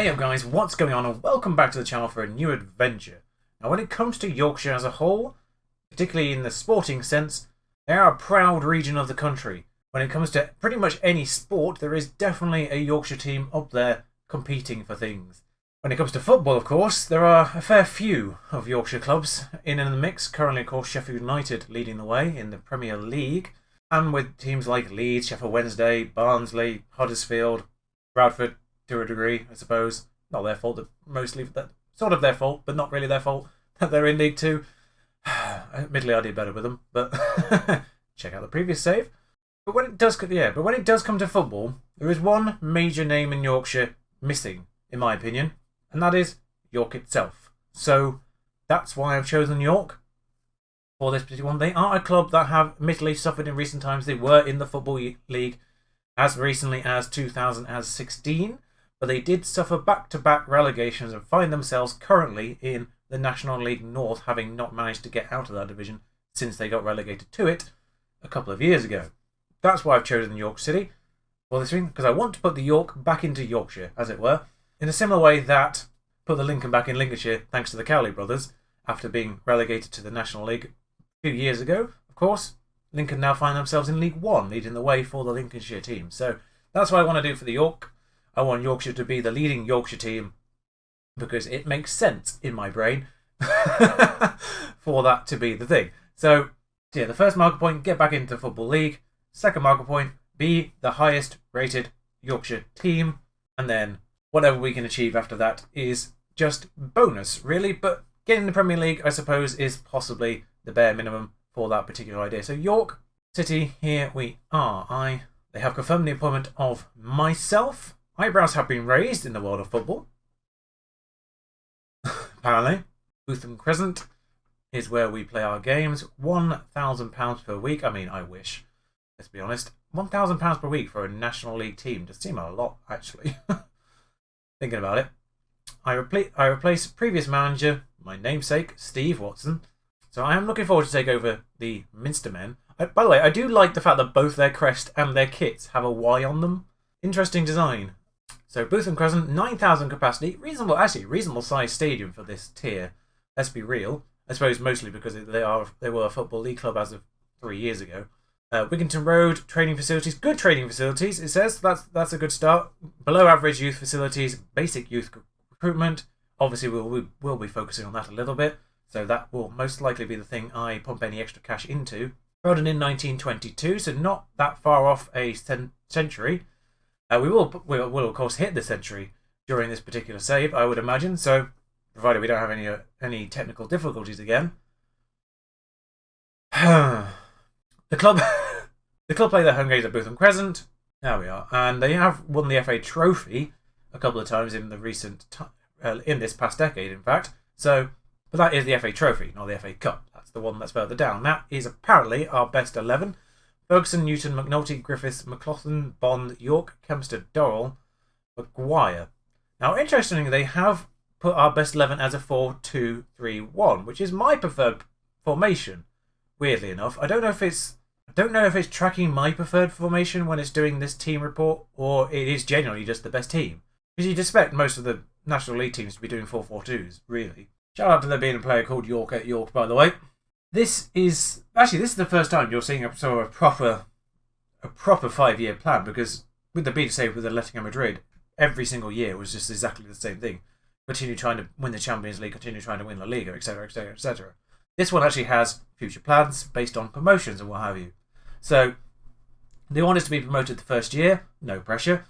Hey up guys, what's going on and welcome back to the channel for a new adventure. Now when it comes to Yorkshire as a whole, particularly in the sporting sense, they are a proud region of the country. When it comes to pretty much any sport, there is definitely a Yorkshire team up there competing for things. When it comes to football, of course, there are a fair few of Yorkshire clubs in the mix. Currently, of course, Sheffield United leading the way in the Premier League, and with teams like Leeds, Sheffield Wednesday, Barnsley, Huddersfield, Bradford, to a degree, I suppose. Not their fault, mostly sort of their fault, but not really their fault that they're in League 2. Admittedly, I did better with them, but check out the previous save. But when it does come to football, there is one major name in Yorkshire missing, in my opinion, and that is York itself. So that's why I've chosen York for this particular one. They are a club that have admittedly suffered in recent times. They were in the Football League as recently as 2016. But they did suffer back-to-back relegations and find themselves currently in the National League North, having not managed to get out of that division since they got relegated to it a couple of years ago. That's why I've chosen York City for this thing, because I want to put the York back into Yorkshire, as it were, in a similar way that put the Lincoln back in Lincolnshire, thanks to the Cowley brothers, after being relegated to the National League a few years ago. Of course, Lincoln now find themselves in League 1, leading the way for the Lincolnshire team. So that's what I want to do for the York. I want Yorkshire to be the leading Yorkshire team because it makes sense in my brain for that to be the thing. So, yeah, the first marker point, get back into the Football League. Second marker point, be the highest rated Yorkshire team. And then whatever we can achieve after that is just bonus, really. But getting the Premier League, I suppose, is possibly the bare minimum for that particular idea. So York City, here we are. They have confirmed the appointment of myself. Eyebrows have been raised in the world of football. Apparently. Bootham Crescent is where we play our games. £1,000 per week. I mean, I wish. Let's be honest. £1,000 per week for a National League team does seem a lot, actually. Thinking about it. I replace previous manager, my namesake, Steve Watson. So I am looking forward to take over the Minster men. By the way, I do like the fact that both their crest and their kits have a Y on them. Interesting design. So Bootham Crescent, 9,000 capacity, reasonable sized stadium for this tier. Let's be real. I suppose mostly because they were a Football League club as of 3 years ago. Wigginton Road, training facilities, good training facilities, it says. That's a good start. Below average youth facilities, basic youth recruitment. Obviously we'll be focusing on that a little bit. So that will most likely be the thing I pump any extra cash into. Founded in 1922, so not that far off a century. We will of course hit the century during this particular save, I would imagine. So, provided we don't have any technical difficulties again. The club play their home games at Bootham Crescent. There we are, and they have won the FA Trophy a couple of times in this past decade, in fact. So, but that is the FA Trophy, not the FA Cup. That's the one that's further down. That is apparently our best 11. Ferguson, Newton, McNulty, Griffiths, McLaughlin, Bond, York, Kempston, Dorrell, Maguire. Now, interestingly, they have put our best 11 as a 4-2-3-1, which is my preferred formation. Weirdly enough, I don't know if it's tracking my preferred formation when it's doing this team report, or it is genuinely just the best team. Because you'd expect most of the National League teams to be doing 4-4-2s, really. Shout out to there being a player called York at York, by the way. This is the first time you're seeing a proper 5-year plan, because with the beat save with Atletico Madrid, every single year was just exactly the same thing. Continue trying to win the Champions League, continue trying to win La Liga, etc., etc., etc. This one actually has future plans based on promotions and what have you. So they want us to be promoted the first year, no pressure.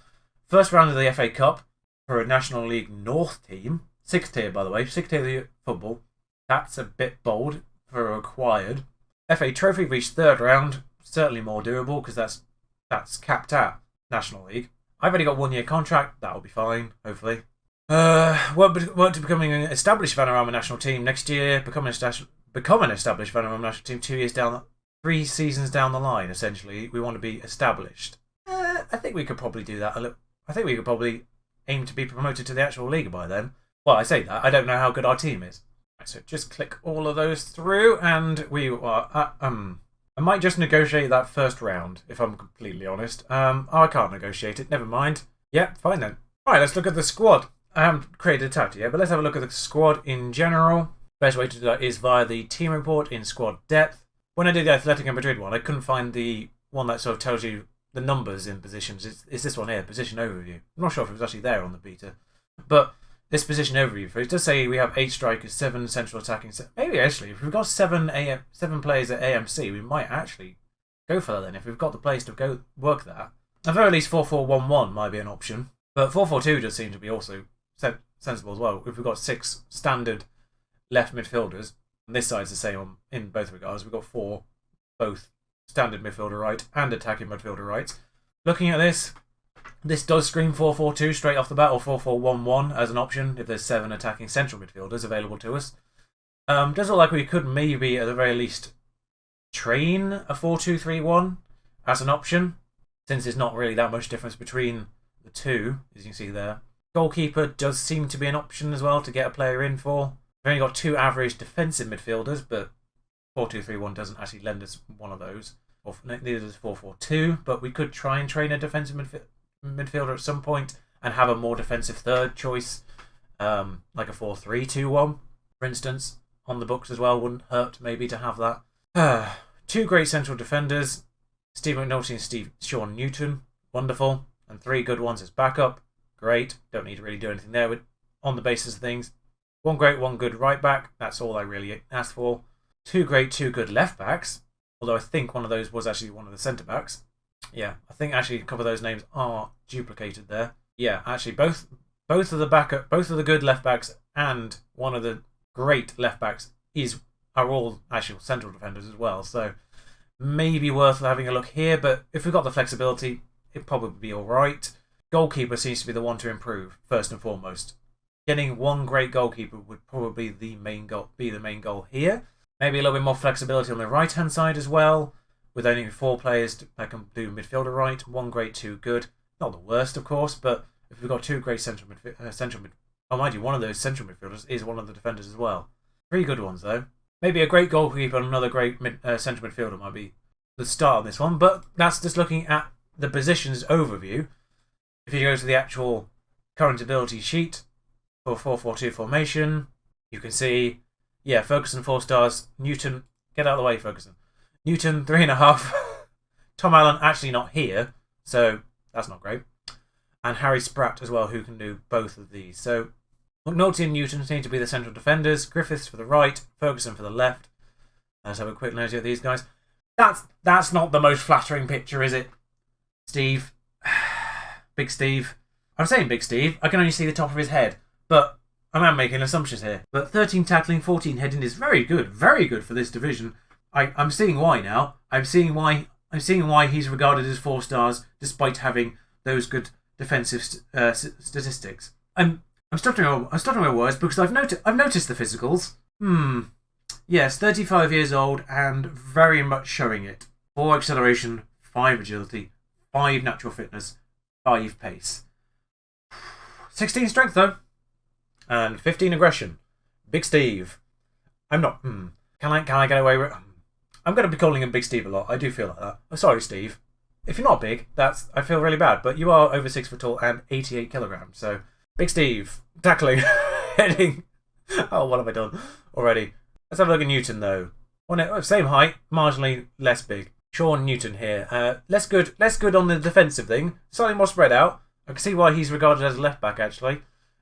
First round of the FA Cup for a National League North team, 6th tier by the way, 6th tier of football. That's a bit bold for a required. FA Trophy reached 3rd round, certainly more doable because that's capped at National League. I've only got 1 year contract, that'll be fine, hopefully. Work to becoming an established Vanarama national team next year, become an established Vanarama national team 2 years down, 3 seasons down the line, essentially. We want to be established. I think we could probably do that a little. I think we could probably aim to be promoted to the actual league by then. Well, I say that, I don't know how good our team is. Right, so just click all of those through, and we are I might just negotiate that first round, if I'm completely honest. Oh, I can't negotiate it, never mind. Yep, fine then. Right, let's look at the squad. I haven't created a tactic yet, but let's have a look at the squad in general. Best way to do that is via the team report in squad depth. When I did the Atletico Madrid one, I couldn't find the one that sort of tells you the numbers in positions. It's this one here, position overview. I'm not sure if it was actually there on the beta, but this position overview, it does say we have 8 strikers, 7 central attacking. Maybe actually, if we've got 7 players at AMC, we might actually go for that then. If we've got the players to go work that, at the very least 4-4-1-1 might be an option, but 4-4-2 does seem to be also sensible as well. If we've got 6 standard left midfielders, and this side's the same in both regards, we've got 4 both standard midfielder right and attacking midfielder rights. Looking at this does scream 4-4-2 straight off the bat, or 4-4-1-1 as an option if there's 7 attacking central midfielders available to us. Does look like we could maybe at the very least train a 4-2-3-1 as an option, since there's not really that much difference between the two, as you can see there. Goalkeeper does seem to be an option as well to get a player in for. We've only got 2 average defensive midfielders, but 4-2-3-1 doesn't actually lend us one of those. Or neither does 4-4-2, but we could try and train a defensive midfielder at some point and have a more defensive third choice, like a 4-3-2-1, for instance, on the books as well. Wouldn't hurt maybe to have that. 2 great central defenders, Steve McNulty and Sean Newton, wonderful, and 3 good ones as backup, great. Don't need to really do anything there on the basis of things. 1 great, 1 good right back, that's all I really asked for. 2 great, 2 good left backs, although I think one of those was actually one of the centre backs. Yeah, I think actually a couple of those names are duplicated there. Yeah, actually both of the good left backs and one of the great left backs are all actual central defenders as well. So maybe worth having a look here, but if we've got the flexibility, it'd probably be all right. Goalkeeper seems to be the one to improve first and foremost. Getting 1 great goalkeeper would probably be the main goal here. Maybe a little bit more flexibility on the right hand side as well, with only 4 players that can do midfielder right. 1 great, 2 good. Not the worst, of course, but if we've got 2 great central oh, mind you, one of those central midfielders is one of the defenders as well. 3 good ones, though. Maybe a great goalkeeper and another great central midfielder might be the start on this one, but that's just looking at the positions overview. If you go to the actual current ability sheet for 4-4-2 formation, you can see, yeah, Ferguson 4 stars, Newton, get out of the way, Ferguson. Newton 3.5, Tom Allen actually not here, so that's not great. And Harry Spratt as well, who can do both of these. So McNulty and Newton seem to be the central defenders, Griffiths for the right, Ferguson for the left. Let's have a quick nosy at these guys. That's not the most flattering picture, is it? Steve. Big Steve. I'm saying Big Steve. I can only see the top of his head. But I am making assumptions here. But 13 tackling, 14 heading is very good. Very good for this division. I'm seeing why now. I'm seeing why he's regarded as 4 stars despite having those good defensive statistics. I'm stuttering my words because I've noticed the physicals. Yes, 35 years old and very much showing it. 4 acceleration, 5 agility, 5 natural fitness, 5 pace. 16 strength though. And 15 aggression. Big Steve. I'm not... Can I get away with... I'm going to be calling him Big Steve a lot. I do feel like that. I'm sorry, Steve. If you're not big, I feel really bad. But you are over 6 foot tall and 88 kilograms. So, Big Steve. Tackling. Heading. Oh, what have I done already? Let's have a look at Newton, though. Same height, marginally less big. Sean Newton here. Less good on the defensive thing. Slightly more spread out. I can see why he's regarded as a left back, actually.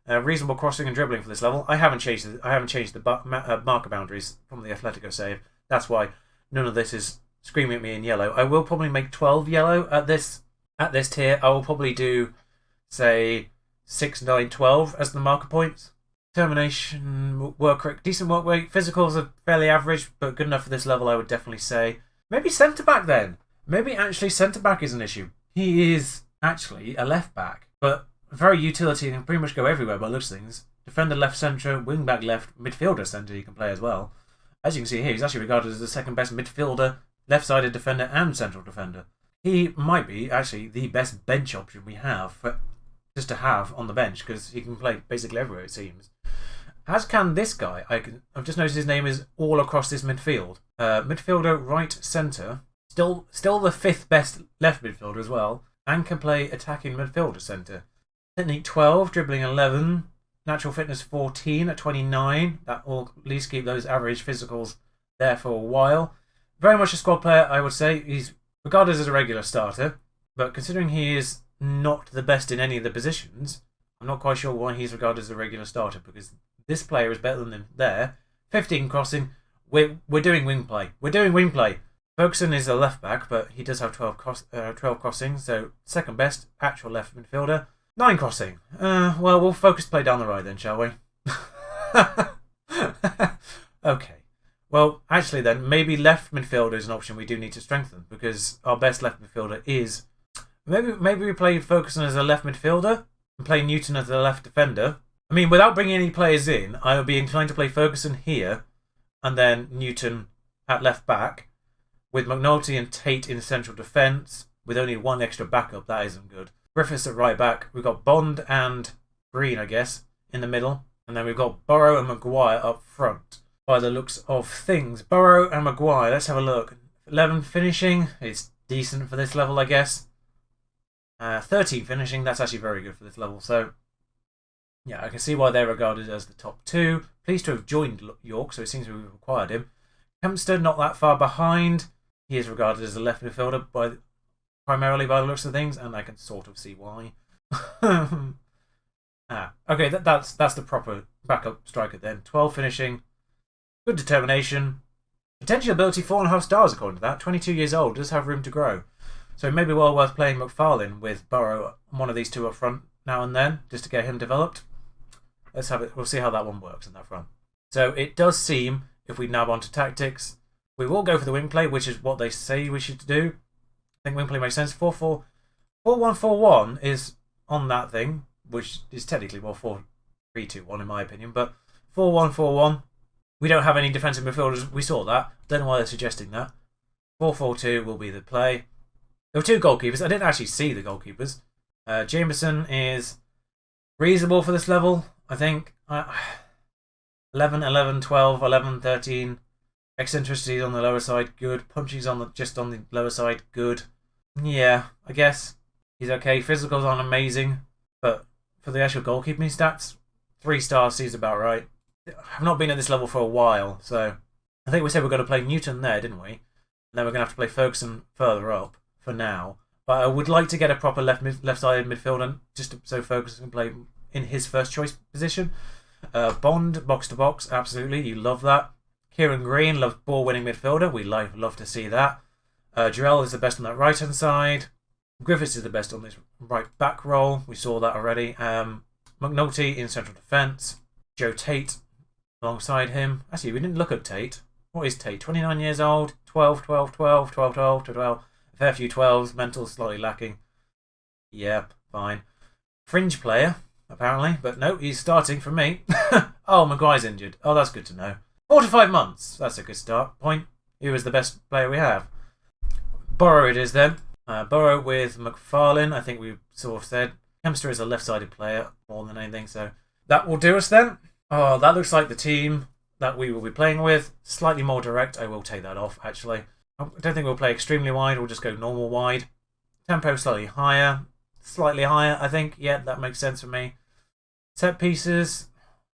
Reasonable crossing and dribbling for this level. I haven't changed the marker boundaries from the Atletico save. That's why none of this is screaming at me in yellow. I will probably make 12 yellow at this tier. I will probably do, say, 6, 9, 12 as the marker points. Termination, work rate, decent work rate. Physicals are fairly average, but good enough for this level, I would definitely say. Maybe centre-back then. Maybe actually centre-back is an issue. He is actually a left-back, but very utility and can pretty much go everywhere by looks of things. Defender left centre, wing-back left, midfielder centre he can play as well. As you can see here, he's actually regarded as the second best midfielder, left-sided defender and central defender. He might be actually the best bench option we have just to have on the bench because he can play basically everywhere it seems. As can this guy. I've just noticed his name is all across this midfield. Midfielder, right centre. Still the 5th best left midfielder as well. And can play attacking midfielder centre. Technique 12, dribbling 11. natural fitness 14 at 29. That will at least keep those average physicals there for a while. Very much a squad player, I would say. He's regarded as a regular starter, but considering he is not the best in any of the positions, I'm not quite sure why he's regarded as a regular starter, because this player is better than him there. 15 crossing. We're doing wing play. We're doing wing play. Ferguson is a left back, but he does have 12 crossings, so second best actual left midfielder. 9 crossing. Well, we'll focus play down the right then, shall we? Okay. Well, actually then, maybe left midfielder is an option we do need to strengthen, because our best left midfielder is... Maybe we play Ferguson as a left midfielder and play Newton as a left defender. I mean, without bringing any players in, I would be inclined to play Ferguson here and then Newton at left back, with McNulty and Tate in central defence, with only one extra backup. That isn't good. Griffiths at right back. We've got Bond and Green, I guess, in the middle. And then we've got Burrow and Maguire up front, by the looks of things. Burrow and Maguire, let's have a look. 11 finishing, it's decent for this level, I guess. 13 finishing, that's actually very good for this level. So, yeah, I can see why they're regarded as the top 2. Pleased to have joined York, so it seems we've acquired him. Kempster, not that far behind. He is regarded as a left midfielder primarily by the looks of things, and I can sort of see why. Okay, that's the proper backup striker then. 12 finishing, good determination, potential ability 4.5 stars according to that. 22 years old, does have room to grow. So it may be well worth playing McFarlane with Burrow, one of these two up front now and then, just to get him developed. Let's have it. We'll see how that one works in that front. So it does seem, if we nab onto tactics, we will go for the wing play, which is what they say we should do. I think wing play makes sense. 4-4-1 is on that thing, which is technically more 4-3-2-1 in my opinion, but 4-1-4-1. We don't have any defensive midfielders. We saw that. Don't know why they're suggesting that. 4-4-2 will be the play. There were 2 goalkeepers. I didn't actually see the goalkeepers. Jameson is reasonable for this level, I think. 11, 11, 12, 11, 13. Eccentricity on the lower side, good. Punching's just on the lower side, good. Yeah, I guess he's okay. Physicals aren't amazing, but for the actual goalkeeping stats, 3 stars seems about right. I've not been at this level for a while, so I think we said we're going to play Newton there, didn't we? And then we're going to have to play Ferguson further up for now. But I would like to get a proper left-sided midfielder, just so Ferguson can play in his first choice position. Bond, box to box, absolutely, you love that. Kieran Green, loves ball-winning midfielder. We love to see that. Jarrell is the best on that right-hand side. Griffiths is the best on this right back role. We saw that already. McNulty in central defence. Joe Tate alongside him. Actually, we didn't look at Tate. What is Tate? 29 years old. 12, 12, 12, 12, 12, 12. A fair few 12s. Mental slightly lacking. Yeah, fine. Fringe player, apparently. But no, he's starting for me. Oh, Maguire's injured. Oh, that's good to know. 4 to 5 months. That's a good start point. He was the best player we have. Burrow it is then. Burrow with McFarlane, I think we sort of said. Kempster is a left-sided player more than anything, so that will do us then. Oh, that looks like the team that we will be playing with. Slightly more direct. I will take that off, actually. I don't think we'll play extremely wide. We'll just go normal wide. Tempo slightly higher. Slightly higher, I think. Yeah, that makes sense for me. Set pieces.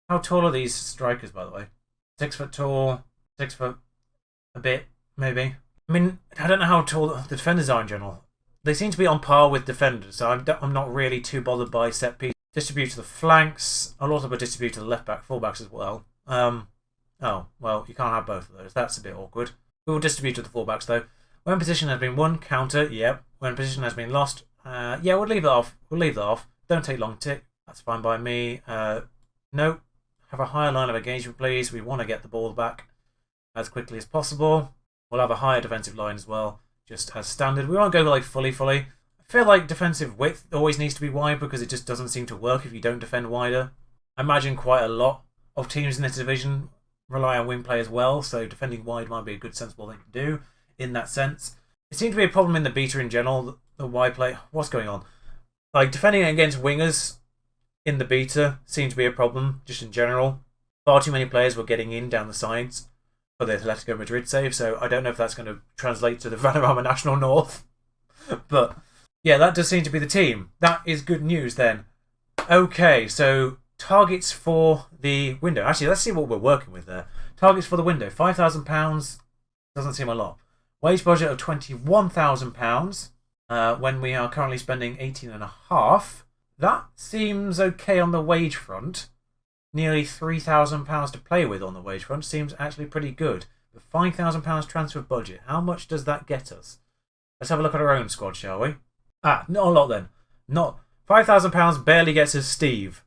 How tall are these strikers, by the way? 6 foot tall. 6 foot a bit, maybe. I mean, I don't know how tall the defenders are in general. They seem to be on par with defenders, so I'm not really too bothered by set piece. Distribute to the flanks. I'll also distribute to the left back, full-backs as well. Oh, well, you can't have both of those. That's a bit awkward. We will distribute to the full-backs, though. When position has been won, counter, yep. When position has been lost, yeah, we'll leave that off. We'll leave that off. Don't take long tick. That's fine by me. No. Have a higher line of engagement, please. We want to get the ball back as quickly as possible. We'll have a higher defensive line as well, just as standard. We won't go like fully. I feel like defensive width always needs to be wide because it just doesn't seem to work if you don't defend wider. I imagine quite a lot of teams in this division rely on wing play as well, so defending wide might be a good, sensible thing to do in that sense. It seems to be a problem in the beta in general, the wide play. What's going on? Like, defending against wingers in the beta seems to be a problem, just in general. Far too many players were getting in down the sides for the Atletico Madrid save, so I don't know if that's going to translate to the Vanarama National North. But, yeah, that does seem to be the team. That is good news, then. Okay, so targets for the window. Actually, let's see what we're working with there. Targets for the window, £5,000 doesn't seem a lot. Wage budget of £21,000 when we are currently spending 18.5. That seems okay on the wage front. Nearly £3,000 to play with on the wage front seems actually pretty good. The £5,000 transfer budget, how much does that get us? Let's have a look at our own squad, shall we? Not a lot then. Not £5,000 barely gets us Steve.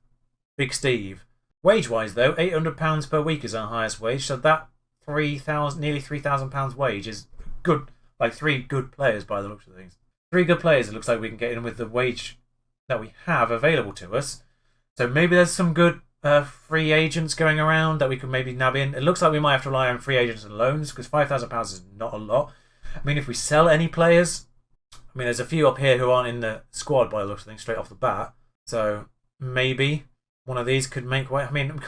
Big Steve. Wage-wise though, £800 per week is our highest wage, so that nearly £3,000 wage is good. Like 3 good players by the looks of things. 3 good players it looks like we can get in with the wage that we have available to us. So maybe there's some good free agents going around that we could maybe nab in. It looks like we might have to rely on free agents and loans because £5,000 is not a lot. I mean, if we sell any players, I mean, there's a few up here who aren't in the squad by the looks of things straight off the bat. So maybe one of these could make way. I mean,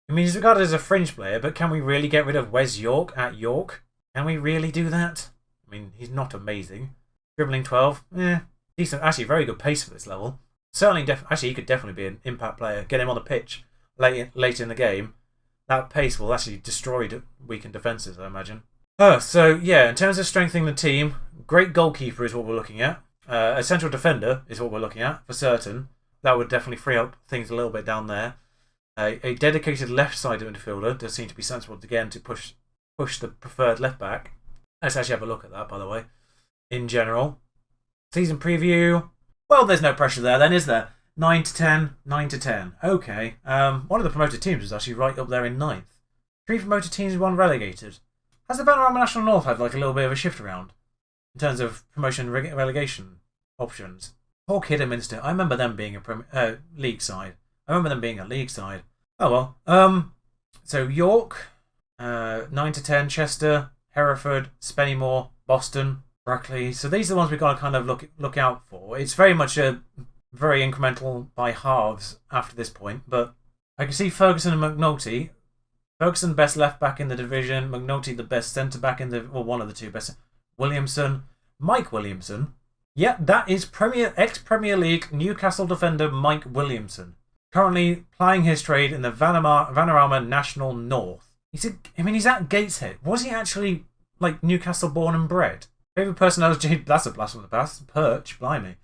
he's regarded as a fringe player, but can we really get rid of Wes York at York? Can we really do that? I mean, he's not amazing. Dribbling 12, decent. Actually, very good pace for this level. Certainly, actually, he could definitely be an impact player. Get him on the pitch late in the game. That pace will actually destroy weakened defences, I imagine. So, yeah, in terms of strengthening the team, great goalkeeper is what we're looking at. A central defender is what we're looking at, for certain. That would definitely free up things a little bit down there. A dedicated left-sided midfielder does seem to be sensible again to push the preferred left-back. Let's actually have a look at that, by the way, in general. Season preview. Well, there's no pressure there then, is there? 9 to 10, 9 to 10. Okay. One of the promoted teams was actually right up there in 9th. 3 promoted teams, 1 relegated. Has the Vanarama National North had like a little bit of a shift around in terms of promotion relegation options? Poor Kidderminster. I remember them being a league side. Oh well. So York, 9 to 10, Chester, Hereford, Spennymoor, Boston, Brackley. So these are the ones we've got to kind of look out for. It's very much a very incremental by halves after this point, but I can see Ferguson and McNulty. Ferguson best left back in the division, McNulty the best centre back in the, well, one of the two best. Mike Williamson. Yeah, that is ex-Premier League Newcastle defender Mike Williamson. Currently plying his trade in the Vanarama National North. He's at Gateshead. Was he actually like Newcastle born and bred? Favourite personality? That's a blast from the past. Perch, blimey.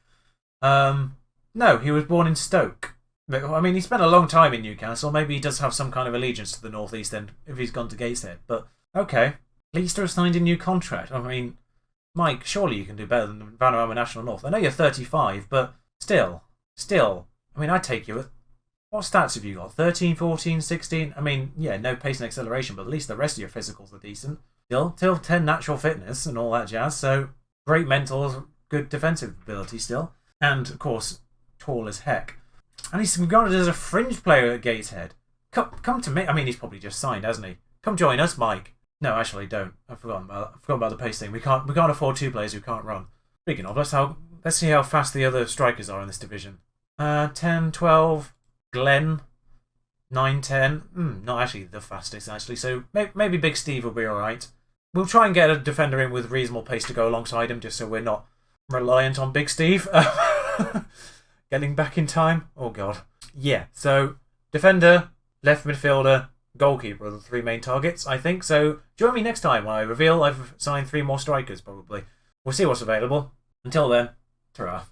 No, he was born in Stoke. I mean, he spent a long time in Newcastle. Maybe he does have some kind of allegiance to the North East End if he's gone to Gateshead. But okay, pleased to have signed a new contract. I mean, Mike, surely you can do better than Vanarama National North. I know you're 35, but still. I mean, I'd take you at... What stats have you got? 13, 14, 16? I mean, yeah, no pace and acceleration, but at least the rest of your physicals are decent. Still 10 natural fitness and all that jazz, so great mentals, good defensive ability still. And, of course, tall as heck. And he's regarded as a fringe player at Gateshead. Come to me. I mean, he's probably just signed, hasn't he? Come join us, Mike. No, actually, don't. I've forgotten about the pace thing. We can't afford 2 players who can't run. Speaking of, let's see how fast the other strikers are in this division. 10, 12, Glenn, 9, 10. Not actually the fastest, actually. So maybe Big Steve will be all right. We'll try and get a defender in with reasonable pace to go alongside him, just so we're not reliant on Big Steve. Getting back in time. Oh, God. Yeah, so defender, left midfielder, goalkeeper are the 3 main targets, I think. So join me next time when I reveal I've signed 3 more strikers, probably. We'll see what's available. Until then, ta-ra.